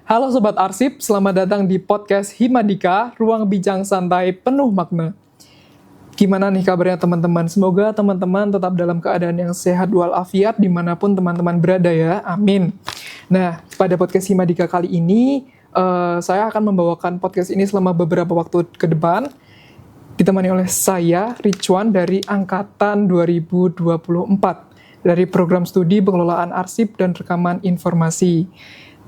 Halo Sobat Arsip, selamat datang di podcast Himadika, ruang bincang santai penuh makna. Gimana nih kabarnya teman-teman? Semoga teman-teman tetap dalam keadaan yang sehat walafiat dimanapun teman-teman berada ya, amin. Nah, pada podcast Himadika kali ini, saya akan membawakan podcast ini selama beberapa waktu ke depan, ditemani oleh saya, Richwan, dari Angkatan 2024, dari Program Studi Pengelolaan Arsip dan Rekaman Informasi.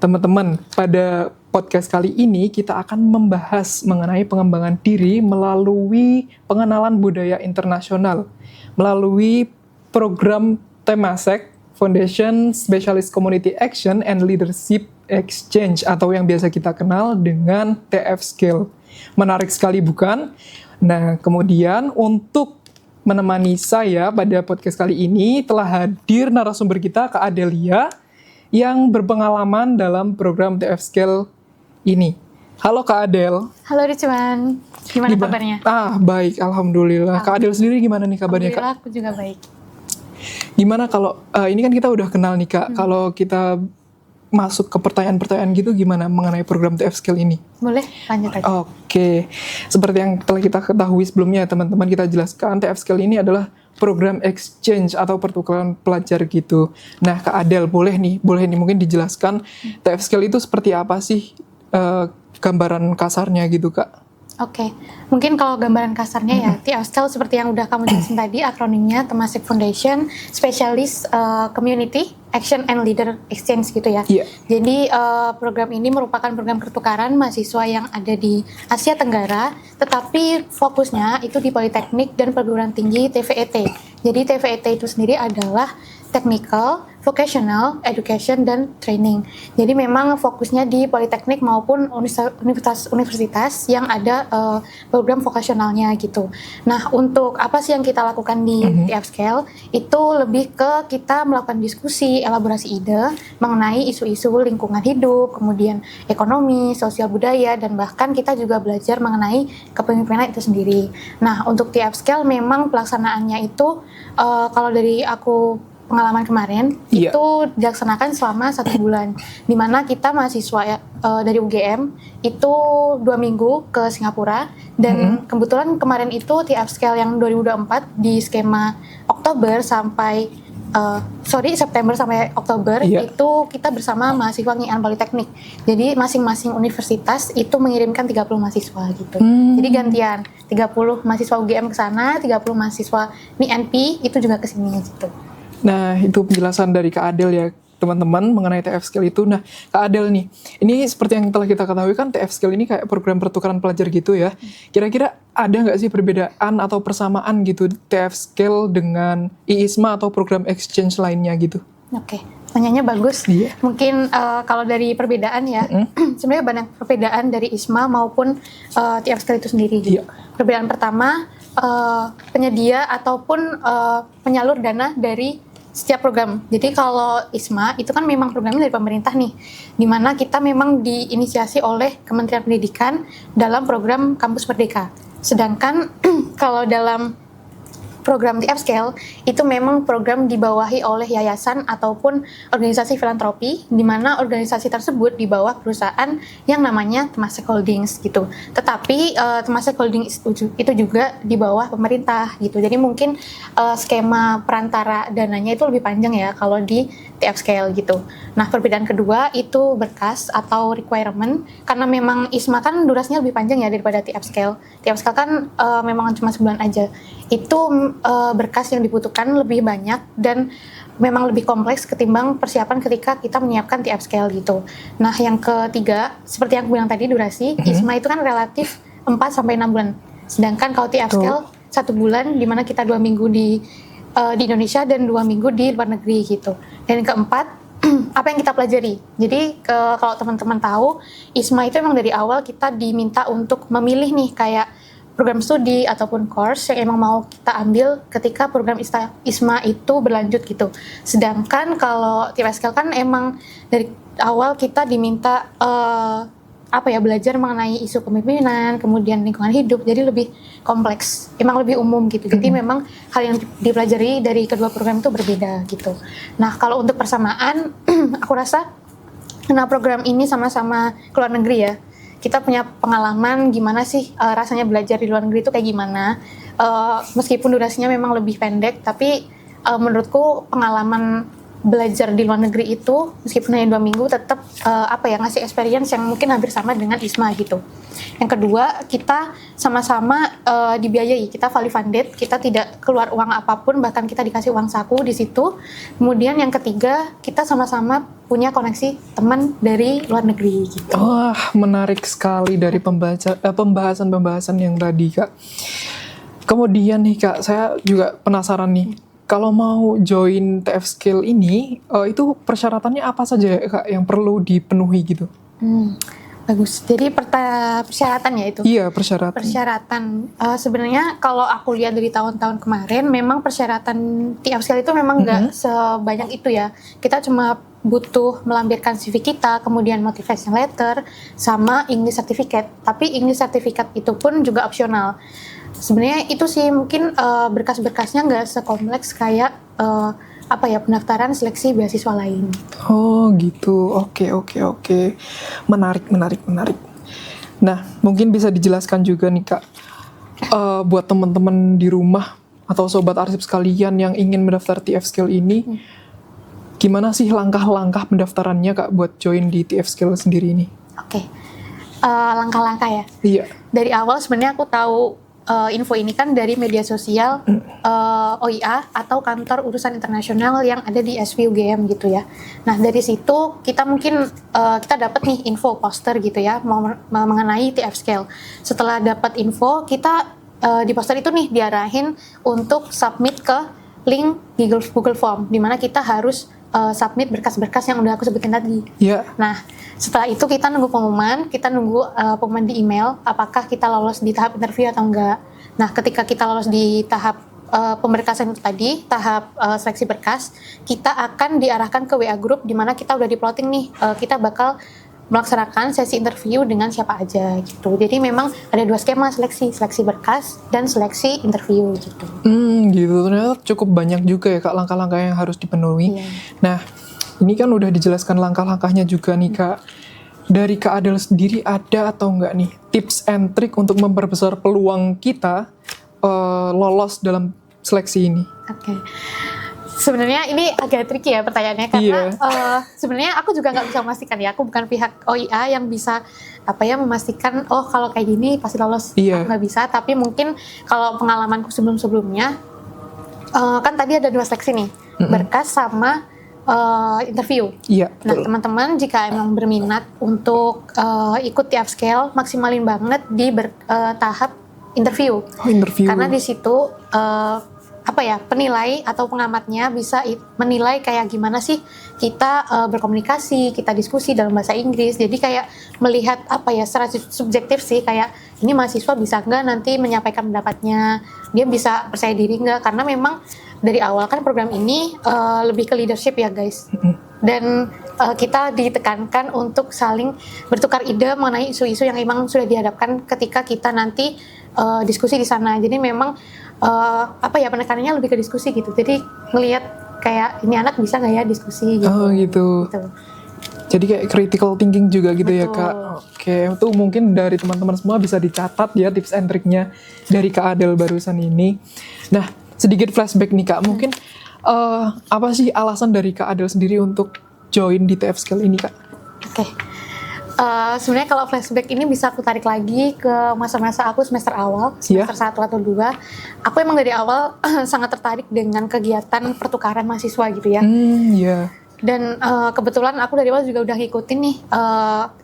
Teman-teman, pada podcast kali ini kita akan membahas mengenai pengembangan diri melalui pengenalan budaya internasional, melalui program Temasek, Foundation Specialist Community Action and Leadership Exchange, atau yang biasa kita kenal dengan TF Skill. Menarik sekali bukan? Nah, kemudian untuk menemani saya pada podcast kali ini telah hadir narasumber kita, Kak Adelia, yang berpengalaman dalam program TF Skill ini. Halo Kak Adel. Halo Richwan, gimana kabarnya? Baik, Alhamdulillah. Kak Adel sendiri gimana nih kabarnya Kak? Alhamdulillah, aku juga baik. Gimana kalau, ini kan kita udah kenal nih Kak, kalau kita masuk ke pertanyaan-pertanyaan gitu gimana mengenai program TF Skill ini? Boleh, lanjut aja. Oke, seperti yang telah kita ketahui sebelumnya teman-teman, kita jelaskan TF Skill ini adalah program exchange atau pertukaran pelajar gitu. Nah, Kak Adel boleh nih mungkin dijelaskan TF Skill itu seperti apa sih, gambaran kasarnya gitu Kak? Oke, mungkin kalau gambaran kasarnya ya, TF Skill seperti yang udah kamu jelasin tadi, akronimnya Temasek Foundation Specialist Community Action and Leader Exchange gitu ya. Yeah. Jadi program ini merupakan program pertukaran mahasiswa yang ada di Asia Tenggara, tetapi fokusnya itu di Politeknik dan Perguruan Tinggi TVET. Jadi TVET itu sendiri adalah Technical, Vocational, Education, dan Training. Jadi memang fokusnya di politeknik maupun universitas yang ada program vokasionalnya gitu. Nah, untuk apa sih yang kita lakukan di TF Skill? Itu lebih ke kita melakukan diskusi, elaborasi ide mengenai isu-isu lingkungan hidup, kemudian ekonomi, sosial budaya, dan bahkan kita juga belajar mengenai kepemimpinan itu sendiri. Nah, untuk TF Skill memang pelaksanaannya itu kalau dari aku pengalaman kemarin itu dilaksanakan selama 1 bulan, di mana kita mahasiswa dari UGM itu 2 minggu ke Singapura, dan kebetulan kemarin itu TF Skill yang 2024 di skema September sampai Oktober itu kita bersama mahasiswa Ngian Politeknik. Jadi masing-masing universitas itu mengirimkan 30 mahasiswa gitu. Jadi gantian 30 mahasiswa UGM ke sana, 30 mahasiswa NIP itu juga ke sini gitu. Nah, itu penjelasan dari Kak Adel ya, teman-teman, mengenai TF Skill itu. Nah, Kak Adel nih, ini seperti yang telah kita ketahui kan TF Skill ini kayak program pertukaran pelajar gitu ya. Kira-kira ada nggak sih perbedaan atau persamaan gitu TF Skill dengan IISMA atau program exchange lainnya gitu? Oke, pertanyaannya bagus. Mungkin kalau dari perbedaan ya, sebenarnya banyak perbedaan dari ISMA maupun TF Skill itu sendiri. Gitu. Perbedaan pertama, penyedia ataupun penyalur dana dari setiap program. Jadi kalau ISMA itu kan memang programnya dari pemerintah nih, di mana kita memang diinisiasi oleh Kementerian Pendidikan dalam program Kampus Merdeka. Sedangkan kalau dalam program TF Skill itu memang program dibawahi oleh yayasan ataupun organisasi filantropi, di mana organisasi tersebut di bawah perusahaan yang namanya Temasek Holdings gitu. Tetapi Temasek Holdings itu juga di bawah pemerintah gitu. Jadi mungkin skema perantara dananya itu lebih panjang ya kalau di TF Skill gitu. Nah, perbedaan kedua itu berkas atau requirement, karena memang ISMA kan durasinya lebih panjang ya daripada TF Skill. TF Skill kan memang cuma sebulan aja. Itu berkas yang dibutuhkan lebih banyak dan memang lebih kompleks ketimbang persiapan ketika kita menyiapkan TF Skill gitu. Nah, yang ketiga, seperti yang aku bilang tadi, durasi ISMA itu kan relatif 4-6 bulan. Sedangkan kalau TF Skill 1 bulan, di mana kita 2 minggu di Indonesia dan 2 minggu di luar negeri gitu. Dan yang keempat, apa yang kita pelajari. Jadi kalau teman-teman tahu, ISMA itu emang dari awal kita diminta untuk memilih nih kayak program studi ataupun course yang emang mau kita ambil ketika program ISMA itu berlanjut gitu. Sedangkan kalau TF Skill kan emang dari awal kita diminta belajar mengenai isu kepemimpinan, kemudian lingkungan hidup, jadi lebih kompleks, emang lebih umum gitu. Jadi memang hal yang dipelajari dari kedua program itu berbeda gitu. Nah, kalau untuk persamaan, aku rasa Nah, program ini sama-sama ke luar negeri ya. Kita punya pengalaman gimana sih rasanya belajar di luar negeri itu kayak gimana. Meskipun durasinya memang lebih pendek, tapi menurutku pengalaman belajar di luar negeri itu meskipun hanya 2 minggu tetap ngasih experience yang mungkin hampir sama dengan ISMA gitu. Yang kedua, kita sama-sama dibiayai, kita fully funded, kita tidak keluar uang apapun, bahkan kita dikasih uang saku di situ. Kemudian yang ketiga, kita sama-sama punya koneksi teman dari luar negeri gitu. Wah, menarik sekali dari pembahasan-pembahasan yang tadi, Kak. Kemudian nih, Kak, saya juga penasaran nih. Kalau mau join TF Skill ini, itu persyaratannya apa saja ya, Kak, yang perlu dipenuhi gitu? Bagus. Jadi persyaratan ya itu? Iya, persyaratan. Persyaratan. Sebenarnya kalau aku lihat dari tahun-tahun kemarin, memang persyaratan TF Skill itu memang nggak sebanyak itu ya. Kita cuma butuh melampirkan CV kita, kemudian motivation letter, sama English certificate. Tapi English certificate itu pun juga opsional. Sebenarnya itu sih mungkin berkas-berkasnya nggak sekompleks kayak pendaftaran seleksi beasiswa lain. Oh gitu, oke. Menarik. Nah, mungkin bisa dijelaskan juga nih, Kak, buat teman-teman di rumah atau sobat arsip sekalian yang ingin mendaftar TF Skill ini, gimana sih langkah-langkah pendaftarannya, Kak, buat join di TF Skill sendiri ini? Oke. Langkah-langkah ya? Iya. Dari awal sebenarnya aku tahu info ini kan dari media sosial OIA atau kantor urusan internasional yang ada di SVUGM gitu ya. Nah, dari situ kita mungkin kita dapat nih info poster gitu ya mengenai TF Skill. Setelah dapat info, kita di poster itu nih diarahin untuk submit ke link Google Form, di mana kita harus submit berkas-berkas yang udah aku sebutin tadi. Yeah. Nah, setelah itu kita nunggu pengumuman di email apakah kita lolos di tahap interview atau enggak. Nah, ketika kita lolos di tahap pemberkasan itu tadi, tahap seleksi berkas, kita akan diarahkan ke WA group di mana kita udah di-plotting nih, kita bakal melaksanakan sesi interview dengan siapa aja gitu. Jadi memang ada 2 skema seleksi berkas dan seleksi interview gitu. Gitu. Ternyata cukup banyak juga ya, Kak, langkah-langkah yang harus dipenuhi. Iya. Nah, ini kan udah dijelaskan langkah-langkahnya juga nih, Kak. Dari Kak Adel sendiri ada atau enggak nih tips and trick untuk memperbesar peluang kita lolos dalam seleksi ini? Oke. Sebenarnya ini agak tricky ya pertanyaannya karena sebenarnya aku juga nggak bisa memastikan ya, aku bukan pihak OIA yang bisa memastikan kalau kayak gini pasti lolos. Aku nggak bisa, tapi mungkin kalau pengalamanku sebelumnya kan tadi ada 2 seleksi nih, berkas sama interview. Iya. Nah, teman-teman jika emang berminat untuk ikut TF Skill, maksimalin banget di tahap interview. Interview. Karena di situ penilai atau pengamatnya bisa menilai kayak gimana sih kita berkomunikasi, kita diskusi dalam bahasa Inggris. Jadi kayak melihat secara subjektif sih, kayak ini mahasiswa bisa nggak nanti menyampaikan pendapatnya, dia bisa percaya diri nggak, karena memang dari awal kan program ini lebih ke leadership ya guys. Dan kita ditekankan untuk saling bertukar ide mengenai isu-isu yang memang sudah dihadapkan ketika kita nanti diskusi di sana. Jadi memang penekanannya lebih ke diskusi gitu. Jadi ngelihat kayak ini anak bisa nggak ya diskusi gitu. Oh gitu. Jadi kayak critical thinking juga gitu. Betul. Ya, Kak. Oke, itu mungkin dari teman-teman semua bisa dicatat ya tips and triknya dari Kak Adel barusan ini. Nah, sedikit flashback nih, Kak. Mungkin apa sih alasan dari Kak Adel sendiri untuk join di TF Skill ini, Kak? Oke. Sebenarnya kalau flashback ini bisa aku tarik lagi ke masa-masa aku semester awal, semester 1 atau 2. Aku emang dari awal sangat tertarik dengan kegiatan pertukaran mahasiswa gitu ya. Dan kebetulan aku dari awal juga udah ngikutin nih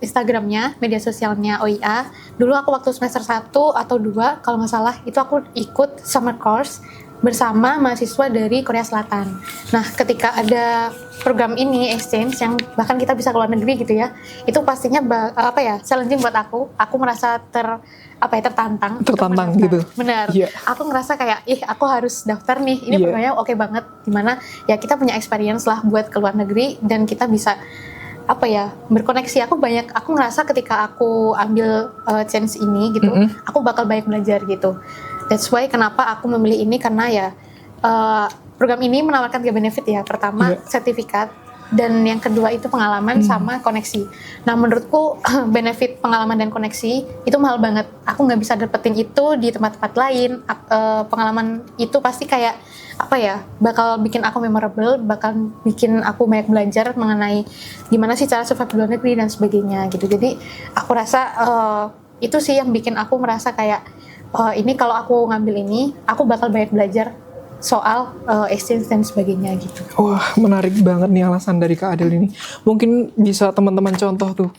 Instagramnya, media sosialnya OIA. Dulu aku waktu semester 1 atau 2 kalau nggak salah, itu aku ikut summer course bersama mahasiswa dari Korea Selatan. Nah, ketika ada program ini exchange yang bahkan kita bisa ke luar negeri gitu ya, itu pastinya challenging buat aku. Aku merasa tertantang gitu. Benar. Yeah. Aku ngerasa kayak aku harus daftar nih. Ini programnya oke banget, dimana ya kita punya experience lah buat ke luar negeri dan kita bisa berkoneksi. Aku ngerasa ketika aku ambil chance ini gitu, aku bakal banyak belajar gitu. That's why kenapa aku memilih ini, karena ya program ini menawarkan 3 benefit ya. Pertama, sertifikat. dan yang kedua itu pengalaman sama koneksi. Nah menurutku benefit pengalaman dan koneksi itu mahal banget. Aku nggak bisa dapetin itu di tempat-tempat lain. Pengalaman itu pasti kayak apa ya, bakal bikin aku memorable, bakal bikin aku banyak belajar mengenai gimana sih cara survive di luar negeri dan sebagainya gitu. Jadi aku rasa itu sih yang bikin aku merasa kayak ini kalau aku ngambil ini, aku bakal banyak belajar soal exchange dan sebagainya gitu. Wah, menarik banget nih alasan dari Kak Adel ini. Mungkin bisa teman-teman contoh tuh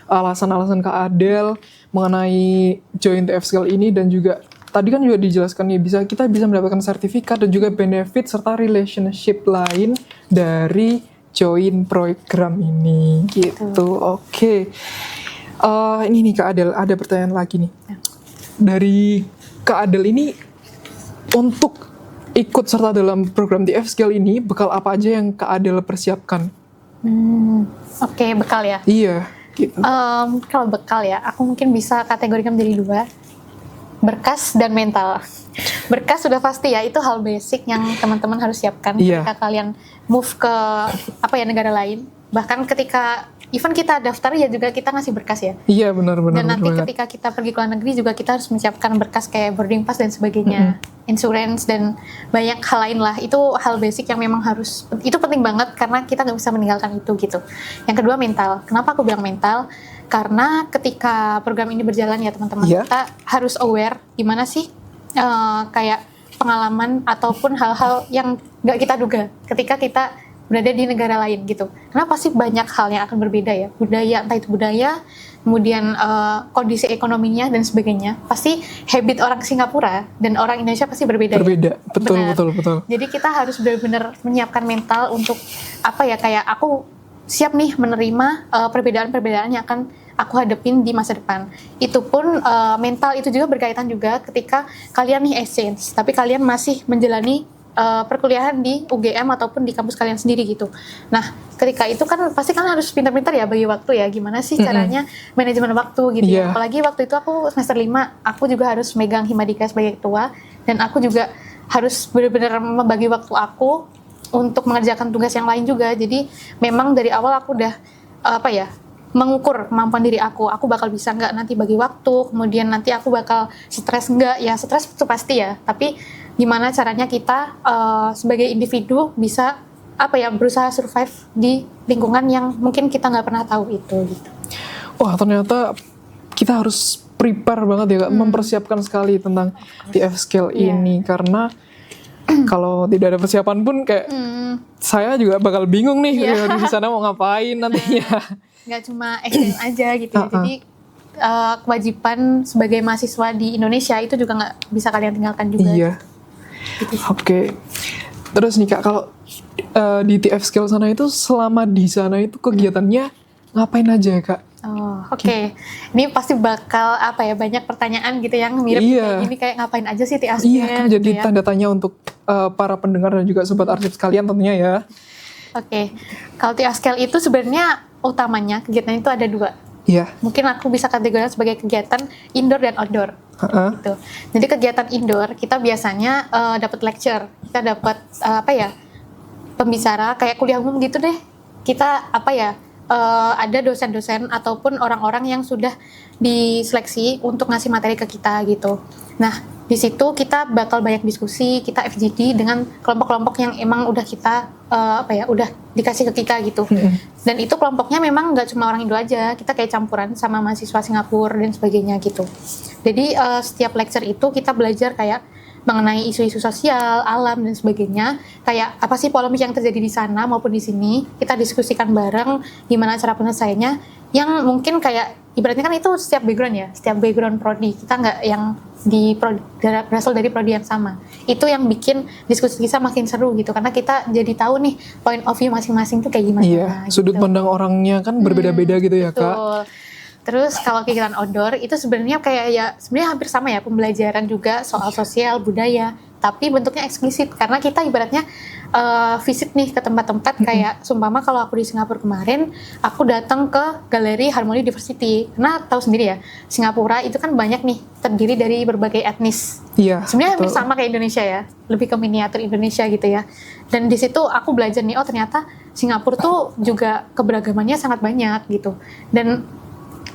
alasan-alasan Kak Adel mengenai join TF Skill ini, dan juga tadi kan juga dijelaskan nih kita bisa mendapatkan sertifikat dan juga benefit serta relationship lain dari join program ini gitu. Oke. Ini nih Kak Adel, ada pertanyaan lagi nih. Dari Kak Adel ini, untuk ikut serta dalam program TF Skill ini, bekal apa aja yang Kak Adel persiapkan? Oke, bekal ya? Iya, gitu. Kalau bekal ya, aku mungkin bisa kategorikan menjadi 2. Berkas dan mental. Berkas sudah pasti ya, itu hal basic yang teman-teman harus siapkan ketika kalian move ke negara lain. Bahkan ketika even kita daftar ya juga kita ngasih berkas ya. Iya, benar. Dan nanti ketika kita pergi ke luar negeri juga kita harus menyiapkan berkas kayak boarding pass dan sebagainya, insurance dan banyak hal lain lah. Itu hal basic yang memang itu penting banget karena kita nggak bisa meninggalkan itu gitu. Yang kedua mental. Kenapa aku bilang mental? Karena ketika program ini berjalan ya teman-teman, kita harus aware gimana sih kayak pengalaman ataupun hal-hal yang nggak kita duga ketika kita berada di negara lain gitu. Karena pasti banyak hal yang akan berbeda ya. Budaya, entah itu budaya, kemudian kondisi ekonominya dan sebagainya. Pasti habit orang Singapura dan orang Indonesia pasti berbeda. Berbeda, ya? Betul. Jadi kita harus benar-benar menyiapkan mental untuk kayak aku siap nih menerima perbedaan-perbedaan yang akan aku hadapin di masa depan. Itu pun mental itu juga berkaitan juga ketika kalian nih exchange, tapi kalian masih menjalani perkuliahan di UGM ataupun di kampus kalian sendiri gitu. Nah, ketika itu kan pasti kalian harus pintar-pintar ya bagi waktu ya. Gimana sih caranya manajemen waktu gitu ya. Apalagi waktu itu aku semester 5, aku juga harus megang Himadika sebagai ketua, dan aku juga harus benar-benar membagi waktu aku untuk mengerjakan tugas yang lain juga. Jadi memang dari awal aku udah mengukur kemampuan diri aku bakal bisa nggak nanti bagi waktu, kemudian nanti aku bakal stres nggak, ya stres itu pasti ya, tapi gimana caranya kita sebagai individu bisa berusaha survive di lingkungan yang mungkin kita nggak pernah tahu itu gitu. Wah, ternyata kita harus prepare banget ya Kak, mempersiapkan sekali tentang TF Skill ini, karena kalau tidak ada persiapan pun kayak saya juga bakal bingung nih di sana mau ngapain nantinya. Nggak cuma exchange aja gitu ya. Jadi kewajiban sebagai mahasiswa di Indonesia itu juga nggak bisa kalian tinggalkan juga. Iya. Gitu. Oke. Terus nih Kak, kalau di TF Skill sana itu, selama di sana itu kegiatannya ngapain aja ya Kak? Oke. Ini pasti bakal banyak pertanyaan gitu yang mirip kayak gini, kayak ngapain aja sih TF Skill? Iya, kan jadi tanda tanya untuk para pendengar dan juga sobat arsip sekalian tentunya ya. Oke. Kalau TF Skill itu sebenarnya utamanya kegiatan itu ada 2. Iya. Mungkin aku bisa kategorikan sebagai kegiatan indoor dan outdoor. Gitu. Jadi kegiatan indoor kita biasanya dapat lecture, kita dapat pembicara kayak kuliah umum gitu deh. Kita ada dosen-dosen ataupun orang-orang yang sudah diseleksi untuk ngasih materi ke kita gitu. Nah, di situ kita bakal banyak diskusi, kita FGD dengan kelompok-kelompok yang emang udah kita udah dikasih ke kita gitu. Dan itu kelompoknya memang nggak cuma orang Indo aja, kita kayak campuran sama mahasiswa Singapura dan sebagainya gitu. Jadi setiap lecture itu kita belajar kayak mengenai isu-isu sosial, alam dan sebagainya. Kayak apa sih polemik yang terjadi di sana maupun di sini, kita diskusikan bareng gimana cara penyelesaiannya. Yang mungkin kayak ibaratnya kan itu setiap background ya, setiap background prodi, kita nggak yang berasal dari prodi yang sama. Itu yang bikin diskusi kita makin seru gitu, karena kita jadi tahu nih point of view masing-masing tuh kayak gimana. Iya, sudut pandang orangnya kan berbeda-beda gitu ya Kak. Betul. Terus kalau kegiatan outdoor itu sebenarnya sebenarnya hampir sama ya, pembelajaran juga soal sosial, budaya, tapi bentuknya eksplisit karena kita ibaratnya visit nih ke tempat-tempat kayak sumpama kalau aku di Singapura kemarin, aku datang ke Galeri Harmony Diversity. Karena tahu sendiri ya, Singapura itu kan banyak nih terdiri dari berbagai etnis. Iya. Sebenarnya hampir sama kayak Indonesia ya, lebih ke miniatur Indonesia gitu ya. Dan di situ aku belajar nih, ternyata Singapura tuh juga keberagamannya sangat banyak gitu. Dan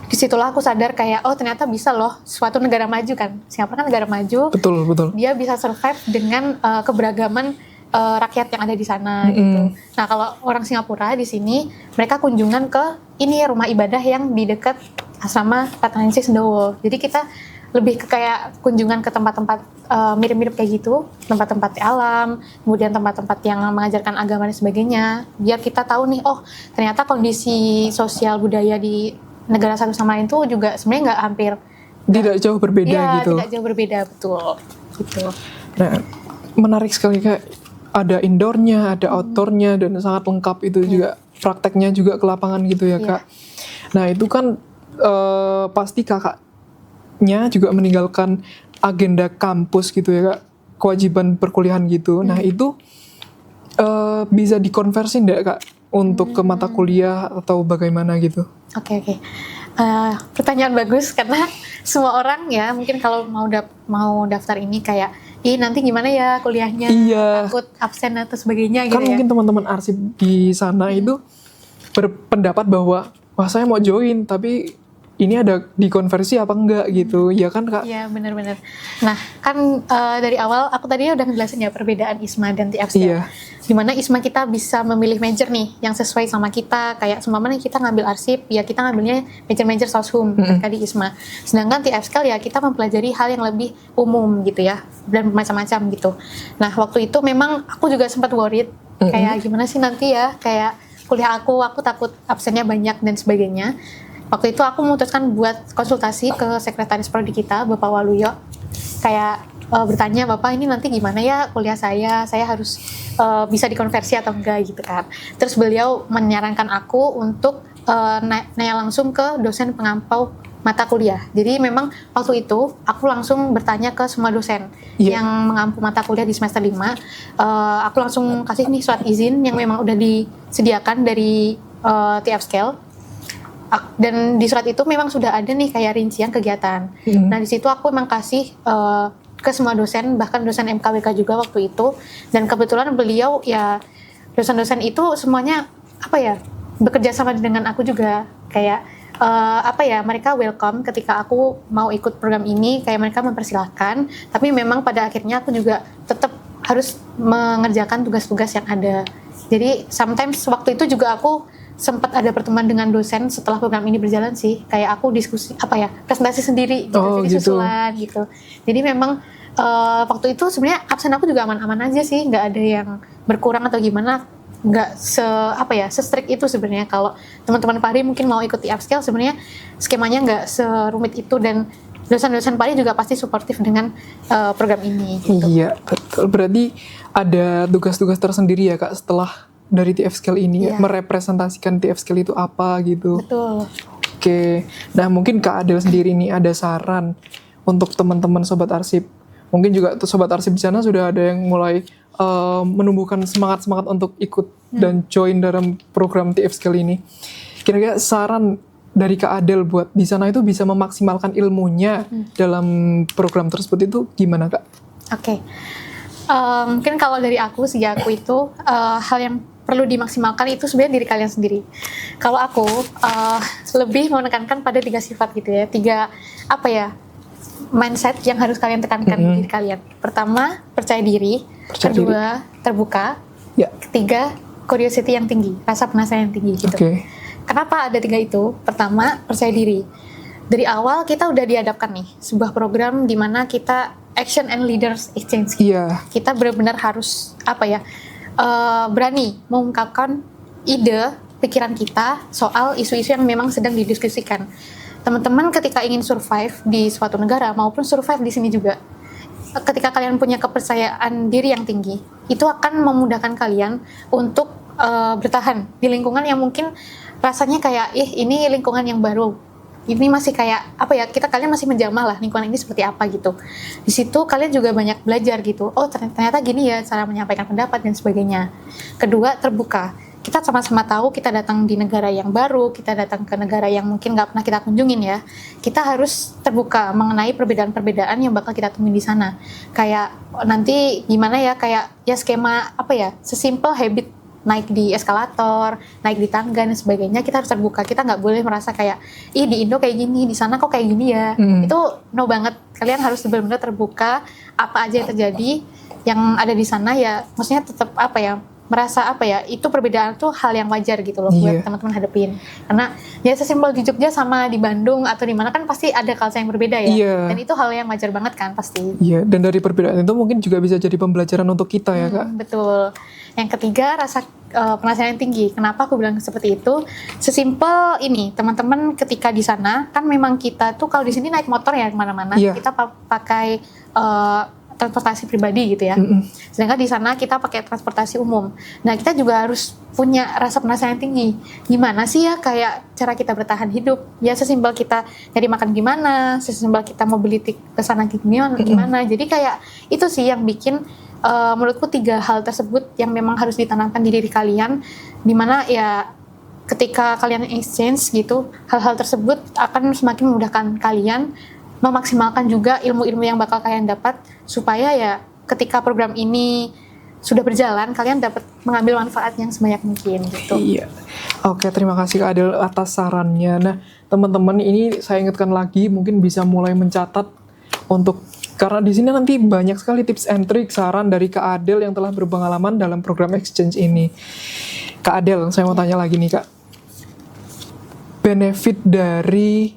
disitulah aku sadar kayak, oh ternyata bisa loh suatu negara maju kan. Singapura kan negara maju. Betul. Dia bisa survive dengan keberagaman rakyat yang ada di sana gitu. Nah kalau orang Singapura di sini, mereka kunjungan ke ini rumah ibadah yang di dekat asrama Ratanansee Sendowo. Jadi kita lebih ke kayak kunjungan ke tempat-tempat mirip-mirip kayak gitu, tempat-tempat alam, kemudian tempat-tempat yang mengajarkan agama dan sebagainya, biar kita tahu nih, oh ternyata kondisi sosial budaya di negara satu sama lain tuh juga sebenarnya nggak hampir, tidak jauh berbeda gitu. Tidak jauh berbeda, betul gitu. Nah, menarik sekali Kak, ada indoornya, ada outdoornya, dan sangat lengkap itu juga, prakteknya juga ke lapangan gitu ya Kak. Nah itu kan pasti kakaknya juga meninggalkan agenda kampus gitu ya Kak, kewajiban perkuliahan gitu. Nah itu bisa dikonversi nggak Kak untuk ke mata kuliah atau bagaimana gitu? Oke. Pertanyaan bagus karena semua orang ya mungkin kalau mau daftar ini kayak, nanti gimana ya kuliahnya, takut absen atau sebagainya gitu kan mungkin teman-teman arsip di sana itu berpendapat bahwa wah saya mau join tapi ini ada dikonversi apa enggak gitu, ya kan Kak? Iya benar-benar. Nah kan dari awal aku tadi udah ngejelasin ya perbedaan ISMA dan TF-Scale. Dimana ISMA kita bisa memilih major nih yang sesuai sama kita, kayak seumpamanya kita ngambil arsip, ya kita ngambilnya major soshum ketika di ISMA. Sedangkan TF-Scale ya kita mempelajari hal yang lebih umum gitu ya, dan macam-macam gitu. Nah waktu itu memang aku juga sempat worried, kayak gimana sih nanti ya, kayak kuliah aku takut absennya banyak dan sebagainya. Waktu itu aku memutuskan buat konsultasi ke sekretaris prodi kita, Bapak Waluyo, kayak bertanya, Bapak ini nanti gimana ya kuliah saya harus bisa dikonversi atau enggak gitu kan. Terus beliau menyarankan aku untuk nanya langsung ke dosen pengampau mata kuliah. Jadi memang waktu itu aku langsung bertanya ke semua dosen yang mengampu mata kuliah di semester 5. Aku langsung kasih nih surat izin yang memang udah disediakan dari TF-Scale. Dan di surat itu memang sudah ada nih kayak rincian kegiatan. Nah di situ aku memang kasih ke semua dosen, bahkan dosen MKWK juga waktu itu. Dan kebetulan beliau ya dosen-dosen itu semuanya bekerja sama dengan aku juga, kayak mereka welcome ketika aku mau ikut program ini, kayak mereka mempersilahkan. Tapi memang pada akhirnya aku juga tetap harus mengerjakan tugas-tugas yang ada. Jadi sometimes waktu itu juga aku sempat ada pertemuan dengan dosen setelah program ini berjalan sih, kayak aku diskusi presentasi sendiri gitu, jadi susulan gitu. Jadi memang waktu itu sebenarnya absen aku juga aman-aman aja sih, nggak ada yang berkurang atau gimana, nggak se-strict itu sebenarnya. Kalau teman-teman Pari mungkin mau ikut TF-Scale, sebenarnya skemanya nggak serumit itu, dan dosen-dosen Pari juga pasti suportif dengan program ini gitu. Iya betul, berarti ada tugas-tugas tersendiri ya Kak setelah dari TF-Scale ini, merepresentasikan TF-Scale itu apa gitu. Betul. Oke, nah mungkin Kak Adel sendiri nih ada saran untuk teman-teman sobat arsip. Mungkin juga sobat arsip di sana sudah ada yang mulai menumbuhkan semangat untuk ikut dan join dalam program TF-Scale ini. Kira-kira saran dari Kak Adel buat di sana itu bisa memaksimalkan ilmunya dalam program tersebut itu gimana Kak? Oke. Mungkin kalau dari aku itu hal yang perlu dimaksimalkan itu sebenarnya diri kalian sendiri. Kalau aku lebih menekankan pada 3 sifat gitu ya, 3 mindset yang harus kalian tekankan di diri kalian. Pertama, percaya diri. Kedua, terbuka. Ketiga, curiosity yang tinggi, rasa penasaran yang tinggi gitu. Kenapa ada 3 itu? Pertama, percaya diri. Dari awal kita udah dihadapkan nih sebuah program di mana kita action and leaders exchange. Kita benar-benar harus berani mengungkapkan ide, pikiran kita soal isu-isu yang memang sedang didiskusikan. Teman-teman ketika ingin survive di suatu negara maupun survive di sini juga, ketika kalian punya kepercayaan diri yang tinggi, itu akan memudahkan kalian untuk bertahan di lingkungan yang mungkin rasanya kayak ini lingkungan yang baru. Ini masih kayak kalian masih menjamah lah lingkungan ini seperti apa gitu. Di situ kalian juga banyak belajar gitu. Oh ternyata gini ya cara menyampaikan pendapat dan sebagainya. Kedua, terbuka. Kita sama-sama tahu kita datang di negara yang baru, kita datang ke negara yang mungkin nggak pernah kita kunjungin ya. Kita harus terbuka mengenai perbedaan-perbedaan yang bakal kita temuin di sana. Kayak nanti gimana ya, kayak ya skema sesimpel habit naik di eskalator, naik di tangga dan sebagainya, kita harus terbuka. Kita nggak boleh merasa kayak, ih di Indo kayak gini, di sana kok kayak gini ya. Itu no banget. Kalian harus benar-benar terbuka, apa aja yang terjadi, yang ada di sana ya, maksudnya tetap merasa itu perbedaan tuh hal yang wajar gitu loh buat teman-teman hadepin. Karena ya sesimpel di Jogja sama di Bandung atau di mana kan pasti ada culture yang berbeda ya. Dan itu hal yang wajar banget kan pasti. Iya, dan dari perbedaan itu mungkin juga bisa jadi pembelajaran untuk kita ya Kak. Betul. Yang ketiga, rasa penasaran yang tinggi. Kenapa aku bilang seperti itu? Sesimpel ini, teman-teman ketika di sana kan memang kita tuh kalau di sini naik motor ya kemana-mana, kita pakai transportasi pribadi gitu ya. Sedangkan di sana kita pakai transportasi umum. Nah, kita juga harus punya rasa penasaran yang tinggi. Gimana sih ya kayak cara kita bertahan hidup? Ya sesimpel kita nyari makan gimana, sesimpel kita mobility ke sana gimana. Jadi kayak itu sih yang bikin menurutku 3 hal tersebut yang memang harus ditanamkan di diri kalian, dimana ya ketika kalian exchange gitu, hal-hal tersebut akan semakin memudahkan kalian memaksimalkan juga ilmu-ilmu yang bakal kalian dapat, supaya ya ketika program ini sudah berjalan, kalian dapat mengambil manfaat yang sebanyak mungkin gitu. Iya. Oke, terima kasih Kak Adel atas sarannya. Nah, teman-teman ini saya ingatkan lagi, mungkin bisa mulai mencatat karena di sini nanti banyak sekali tips and trick, saran dari Kak Adel yang telah berpengalaman dalam program exchange ini. Kak Adel, saya mau tanya lagi nih Kak. Benefit dari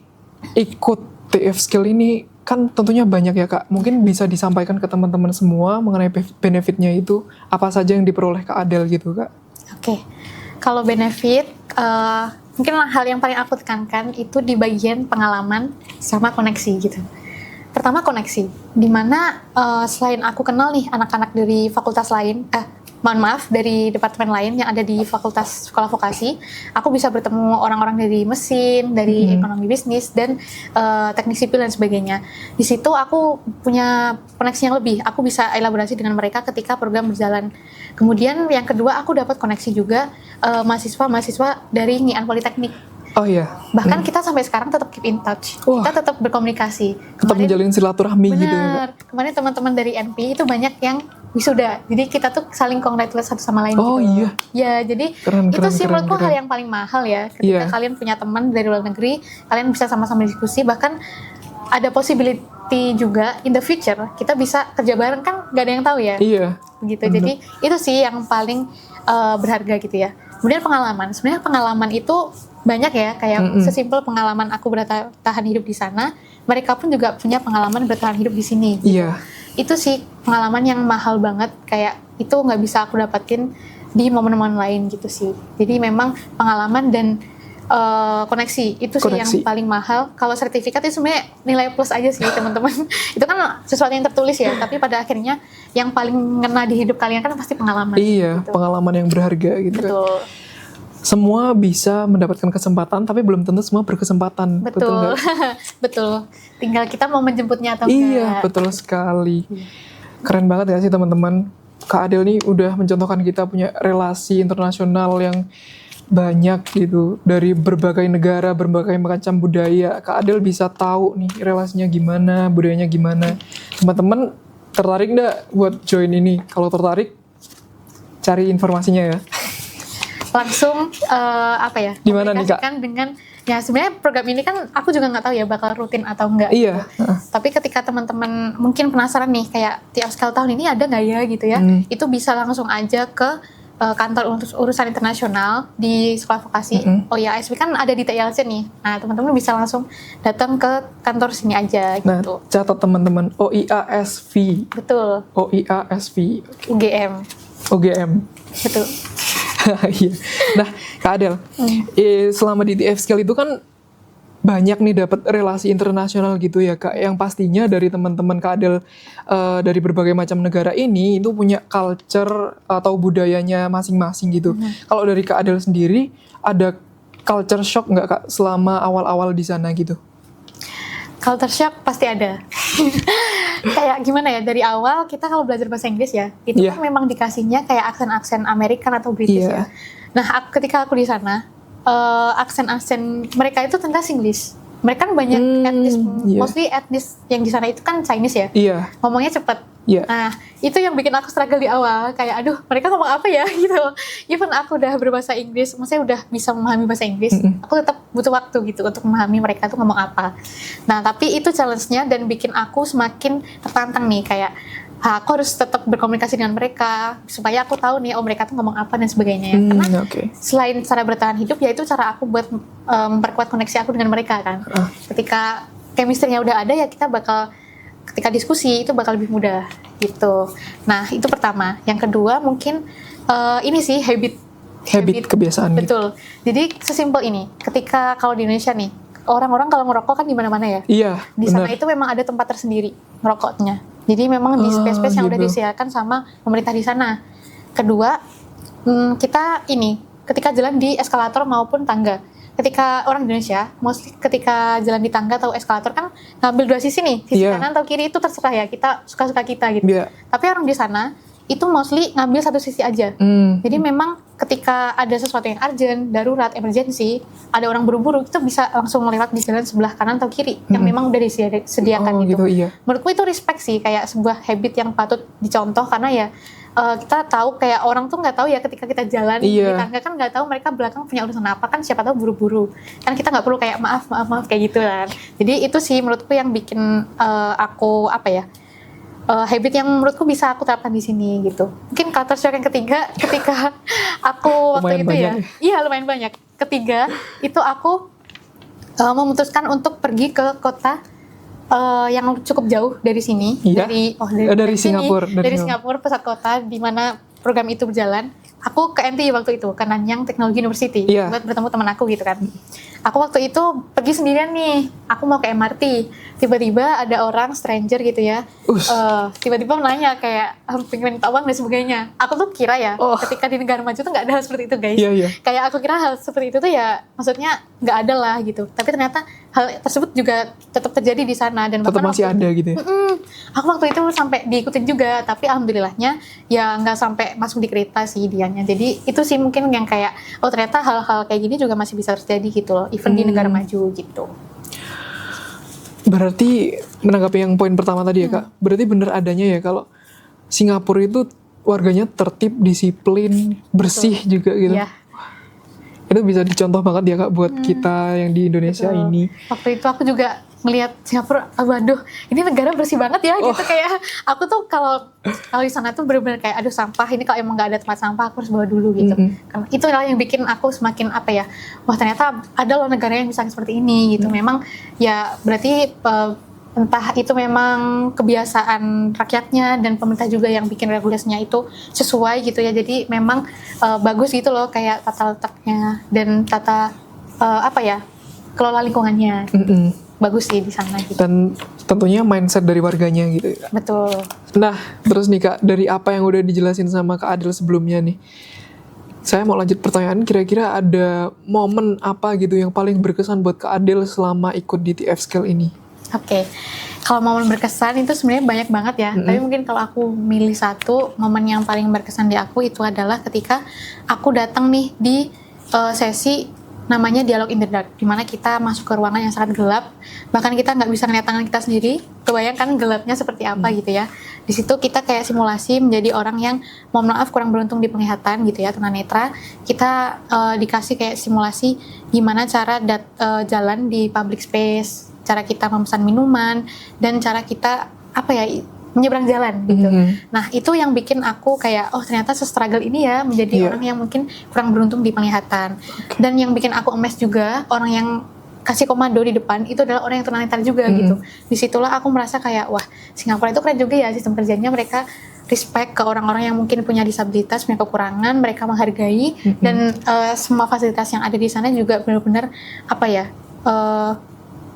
ikut TF Skill ini kan tentunya banyak ya Kak. Mungkin bisa disampaikan ke teman-teman semua mengenai benefitnya itu, apa saja yang diperoleh Kak Adel gitu Kak. Oke. Kalau benefit, mungkin hal yang paling aku tekankan itu di bagian pengalaman sama koneksi gitu. Pertama koneksi, dimana selain aku kenal nih anak-anak dari fakultas lain, dari departemen lain yang ada di fakultas sekolah vokasi, aku bisa bertemu orang-orang dari mesin, dari ekonomi bisnis, dan teknik sipil dan sebagainya. Di situ aku punya koneksi yang lebih, aku bisa elaborasi dengan mereka ketika program berjalan. Kemudian yang kedua, aku dapat koneksi juga mahasiswa-mahasiswa dari Ngian Politeknik. Oh iya. Bahkan kita sampai sekarang tetap keep in touch. Kita tetap berkomunikasi. Tetap menjalin silaturahmi gitu ya. Benar. Kemarin teman-teman dari NP itu banyak yang wisuda. Jadi kita tuh saling congratulate satu sama lain gitu. Iya. Ya, jadi itu sih menurutku hal yang paling mahal ya. Ketika kalian punya teman dari luar negeri, kalian bisa sama-sama diskusi, bahkan ada possibility juga in the future kita bisa kerja bareng, kan gak ada yang tahu ya. Iya. Begitu. Jadi itu sih yang paling berharga gitu ya. Kemudian pengalaman. Sebenarnya pengalaman itu banyak ya, kayak sesimpel pengalaman aku bertahan hidup di sana, mereka pun juga punya pengalaman bertahan hidup di sini. Iya. Itu sih pengalaman yang mahal banget, kayak itu nggak bisa aku dapatin di momen-momen lain gitu sih. Jadi memang pengalaman dan koneksi itu sih yang paling mahal. Kalau sertifikat itu sebenarnya nilai plus aja sih teman-teman. Itu kan sesuatu yang tertulis ya, tapi pada akhirnya yang paling ngena di hidup kalian kan pasti pengalaman. Iya, gitu. Pengalaman yang berharga gitu. Betul. Semua bisa mendapatkan kesempatan, tapi belum tentu semua berkesempatan. Betul. Betul. Tinggal kita mau menjemputnya atau enggak. Iya, betul sekali. Keren banget ya sih teman-teman. Kak Adel nih udah mencontohkan kita punya relasi internasional yang banyak gitu, dari berbagai negara, berbagai macam budaya. Kak Adel bisa tahu nih relasinya gimana, budayanya gimana. Teman-teman tertarik nggak buat join ini? Kalau tertarik, cari informasinya ya. Langsung di mana nih Kak? Dengan ya sebenarnya program ini kan aku juga nggak tahu ya bakal rutin atau enggak. Iya. Gitu. Tapi ketika teman-teman mungkin penasaran nih kayak tiap sekali tahun ini ada nggak ya gitu ya, itu bisa langsung aja ke kantor urusan internasional di sekolah vokasi. OIASV kan ada di TILC nih. Nah teman-teman bisa langsung datang ke kantor sini aja gitu. Nah catat teman-teman, OIASV. Betul. OIASV. UGM. Betul. Iya. Nah, Kak Adel, selama di TF Skill itu kan banyak nih dapat relasi internasional gitu ya Kak, yang pastinya dari teman-teman Kak Adel dari berbagai macam negara ini itu punya culture atau budayanya masing-masing gitu. Kalau dari Kak Adel sendiri ada culture shock nggak Kak selama awal-awal di sana gitu? Culture shock pasti ada. Kayak gimana ya, dari awal kita kalau belajar bahasa Inggris ya, itu kan memang dikasihnya kayak aksen-aksen American atau British ya. Nah ketika aku di sana, aksen-aksen mereka itu tentang Singlish. mereka kan banyak etnis, iya. mostly etnis yang di sana itu kan Chinese ya, Iya. ngomongnya cepet. Iya. Nah, itu yang bikin aku struggle di awal, kayak aduh mereka ngomong apa ya gitu. Even aku udah berbahasa Inggris, maksudnya udah bisa memahami bahasa Inggris, aku tetap butuh waktu gitu untuk memahami mereka tuh ngomong apa. Nah, tapi itu challenge-nya dan bikin aku semakin tertantang nih, kayak aku harus tetap berkomunikasi dengan mereka supaya aku tahu nih, oh mereka tuh ngomong apa dan sebagainya. Karena selain cara bertahan hidup, ya itu cara aku buat memperkuat koneksi aku dengan mereka kan. Ketika chemistry-nya udah ada, ya kita bakal, ketika diskusi itu bakal lebih mudah gitu. Nah, itu pertama. Yang kedua mungkin ini sih habit kebiasaan. Betul. Jadi sesimpel ini. Ketika kalau di Indonesia nih, orang-orang kalau ngerokok kan di mana-mana ya. Iya. Di sana itu memang ada tempat tersendiri ngerokoknya. Jadi memang di space-space yang udah disediakan sama pemerintah di sana. Kedua, kita ini ketika jalan di eskalator maupun tangga. Ketika orang Indonesia, mostly ketika jalan di tangga atau eskalator kan ngambil dua sisi nih, sisi kanan atau kiri itu terserah ya, kita suka-suka kita gitu. Tapi orang di sana itu mostly ngambil satu sisi aja. Jadi memang ketika ada sesuatu yang urgent, darurat, emergency, ada orang buru-buru, itu bisa langsung lewat di jalan sebelah kanan atau kiri yang memang udah disediakan gitu. Menurutku itu respect sih, kayak sebuah habit yang patut dicontoh, karena ya kita tahu kayak orang tuh nggak tahu ya ketika kita jalan di tangga kan nggak tahu mereka belakang punya urusan apa kan, siapa tahu buru-buru kan, kita nggak perlu kayak maaf kayak gitu kan. Jadi itu sih menurutku yang bikin aku habit yang menurutku bisa aku terapkan di sini gitu. Mungkin culture shock yang ketiga ketika aku waktu itu iya lumayan banyak. Ketiga itu aku memutuskan untuk pergi ke kota yang cukup jauh dari sini, dari Singapura, pusat kota di mana program itu berjalan. Aku ke NTU waktu itu, ke Nanyang Technology University, buat bertemu teman aku gitu kan. Aku waktu itu pergi sendirian nih, aku mau ke MRT, tiba-tiba ada orang stranger gitu ya, tiba-tiba nanya kayak pengen minta uang dan sebagainya. Aku tuh kira ya, ketika di negara maju tuh nggak ada hal seperti itu guys. Kayak aku kira hal seperti itu tuh ya, maksudnya nggak ada lah gitu. Tapi ternyata hal tersebut juga tetap terjadi di sana dan tetap masih ada gitu ya. Aku waktu itu sampai diikutin juga, tapi alhamdulillahnya ya nggak sampai masuk di kereta sih dianya. Jadi itu sih mungkin yang kayak ternyata hal-hal kayak gini juga masih bisa terjadi gitu loh, even di negara maju gitu. Berarti menanggapi yang poin pertama tadi ya Kak, berarti bener adanya ya kalau Singapura itu warganya tertib, disiplin, bersih juga gitu. Itu bisa dicontoh banget ya Kak buat kita yang di Indonesia ini. Waktu itu aku juga ngelihat Singapura, waduh ini negara bersih banget ya gitu. Kayak aku tuh kalau di sana tuh bener-bener kayak aduh sampah ini kalau emang nggak ada tempat sampah aku harus bawa dulu gitu. Karena itu adalah yang bikin aku semakin wah ternyata ada loh negara yang bisa seperti ini gitu. Memang ya berarti entah itu memang kebiasaan rakyatnya dan pemerintah juga yang bikin regulasinya itu sesuai gitu ya. Jadi memang bagus gitu loh kayak tata letaknya dan tata kelola lingkungannya. Bagus sih di sana gitu. Dan tentunya mindset dari warganya gitu ya. Betul. Nah, terus nih Kak, dari apa yang udah dijelasin sama Kak Adel sebelumnya nih, saya mau lanjut pertanyaan, kira-kira ada momen apa gitu yang paling berkesan buat Kak Adel selama ikut di TF Skill ini? Oke. Kalau momen berkesan itu sebenarnya banyak banget ya. Tapi mungkin kalau aku milih satu, momen yang paling berkesan di aku itu adalah ketika aku datang nih di sesi namanya dialog in the dark, dimana kita masuk ke ruangan yang sangat gelap, bahkan kita nggak bisa ngeliat tangan kita sendiri. Kebayangkan gelapnya seperti apa gitu ya. Di situ kita kayak simulasi menjadi orang yang mohon maaf kurang beruntung di penglihatan gitu ya, tunanetra. Kita dikasih kayak simulasi gimana cara jalan di public space, cara kita memesan minuman, dan cara kita menyeberang jalan gitu. Nah itu yang bikin aku kayak ternyata se-struggle ini ya menjadi orang yang mungkin kurang beruntung di penglihatan. Dan yang bikin aku amazed juga, orang yang kasih komando di depan itu adalah orang yang tunanetra juga gitu. Disitulah aku merasa kayak wah Singapura itu keren juga ya sistem kerjanya, mereka respect ke orang-orang yang mungkin punya disabilitas, punya kekurangan, mereka menghargai dan semua fasilitas yang ada di sana juga benar-benar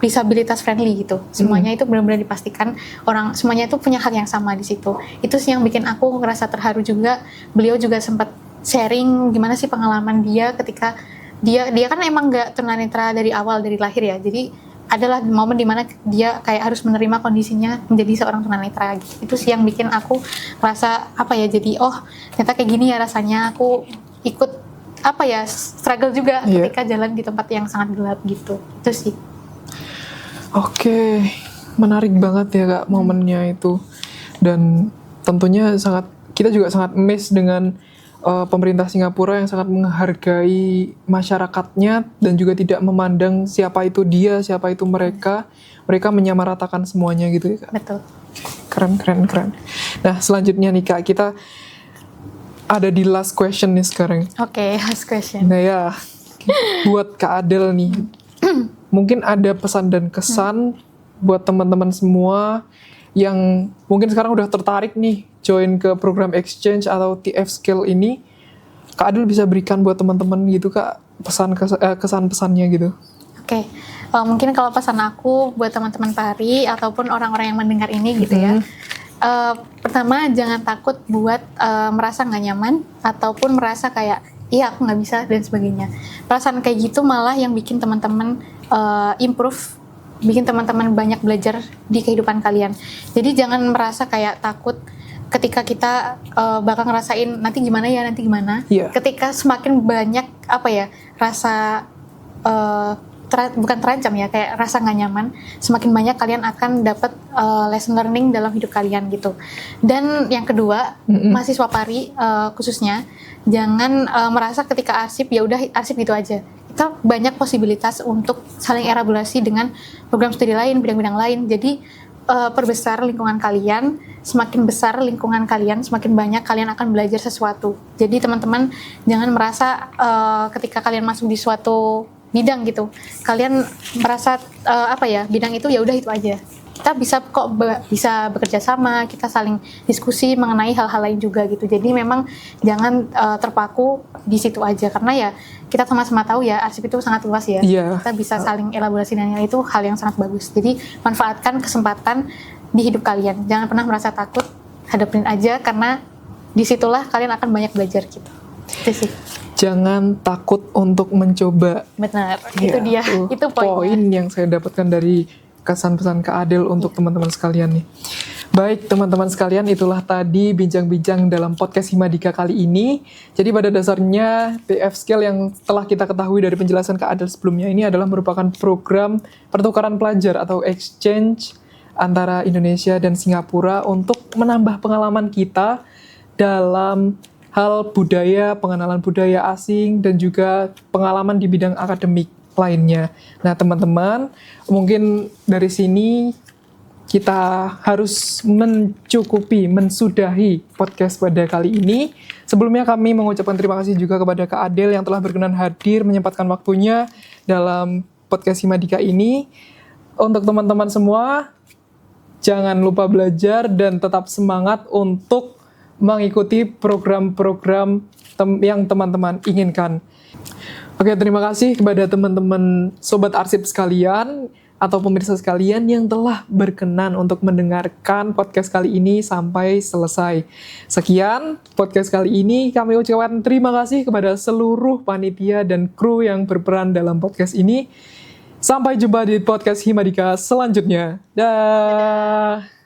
disabilitas friendly gitu. Semuanya itu benar-benar dipastikan orang semuanya itu punya hak yang sama di situ. Itu sih yang bikin aku ngerasa terharu juga. Beliau juga sempat sharing gimana sih pengalaman dia ketika dia kan emang nggak tunanetra dari awal, dari lahir ya. Jadi adalah momen dimana dia kayak harus menerima kondisinya menjadi seorang tunanetra gitu. Itu sih yang bikin aku ngerasa jadi ternyata kayak gini ya rasanya. Aku ikut struggle juga ketika jalan di tempat yang sangat gelap gitu. Itu sih. Oke, menarik banget ya Kak momennya itu. Dan tentunya kita juga sangat amazed dengan pemerintah Singapura yang sangat menghargai masyarakatnya dan juga tidak memandang siapa itu dia, siapa itu mereka. Mereka menyamaratakan semuanya gitu ya Kak. Betul. Keren. Nah selanjutnya nih Kak, kita ada di last question nih sekarang. Oke, last question. Nah ya, buat Kak Adel nih, mungkin ada pesan dan kesan buat teman-teman semua yang mungkin sekarang udah tertarik nih join ke program exchange atau TF Skill ini. Kak Adel bisa berikan buat teman-teman gitu Kak, kesan-pesannya gitu. Oke. Mungkin kalau pesan aku buat teman-teman Pari ataupun orang-orang yang mendengar ini gitu ya. Pertama, jangan takut buat merasa nggak nyaman ataupun merasa kayak iya aku nggak bisa dan sebagainya. Perasaan kayak gitu malah yang bikin teman-teman improve, bikin teman-teman banyak belajar di kehidupan kalian. Jadi jangan merasa kayak takut ketika kita bakal ngerasain nanti gimana. Yeah. Ketika semakin banyak rasa bukan terancam ya, kayak rasa nggak nyaman, semakin banyak kalian akan dapat lesson learning dalam hidup kalian gitu. Dan yang kedua, mahasiswa Pari khususnya jangan merasa ketika arsip ya udah arsip gitu aja. Kita banyak posibilitas untuk saling elaborasi dengan program studi lain, bidang-bidang lain. Jadi perbesar lingkungan kalian, semakin besar lingkungan kalian, semakin banyak kalian akan belajar sesuatu. Jadi teman-teman jangan merasa ketika kalian masuk di suatu bidang gitu, kalian merasa bidang itu ya udah itu aja. Kita bisa bekerja sama, kita saling diskusi mengenai hal-hal lain juga gitu. Jadi memang jangan terpaku di situ aja, karena ya kita sama-sama tahu ya arsip itu sangat luas ya. Yeah. Kita bisa saling elaborasi dan itu hal yang sangat bagus. Jadi manfaatkan kesempatan di hidup kalian. Jangan pernah merasa takut, hadapin aja karena disitulah kalian akan banyak belajar gitu. Itu sih. Jangan takut untuk mencoba. Benar, itu dia. Itu poin yang saya dapatkan dari kesan-pesan Kak Adel untuk teman-teman sekalian nih. Baik teman-teman sekalian, itulah tadi bincang-bincang dalam podcast Himadika kali ini. Jadi pada dasarnya TF Skill yang telah kita ketahui dari penjelasan Kak Adel sebelumnya ini adalah merupakan program pertukaran pelajar atau exchange antara Indonesia dan Singapura untuk menambah pengalaman kita dalam hal budaya, pengenalan budaya asing, dan juga pengalaman di bidang akademik lainnya. Nah teman-teman, mungkin dari sini kita harus mensudahi podcast pada kali ini. Sebelumnya kami mengucapkan terima kasih juga kepada Kak Adel yang telah berkenan hadir, menyempatkan waktunya dalam podcast Himadika ini. Untuk teman-teman semua, jangan lupa belajar dan tetap semangat untuk mengikuti program-program yang teman-teman inginkan. Oke, terima kasih kepada teman-teman Sobat Arsip sekalian atau pemirsa sekalian yang telah berkenan untuk mendengarkan podcast kali ini sampai selesai. Sekian podcast kali ini, kami ucapkan terima kasih kepada seluruh panitia dan kru yang berperan dalam podcast ini. Sampai jumpa di podcast Himadika selanjutnya. Dah.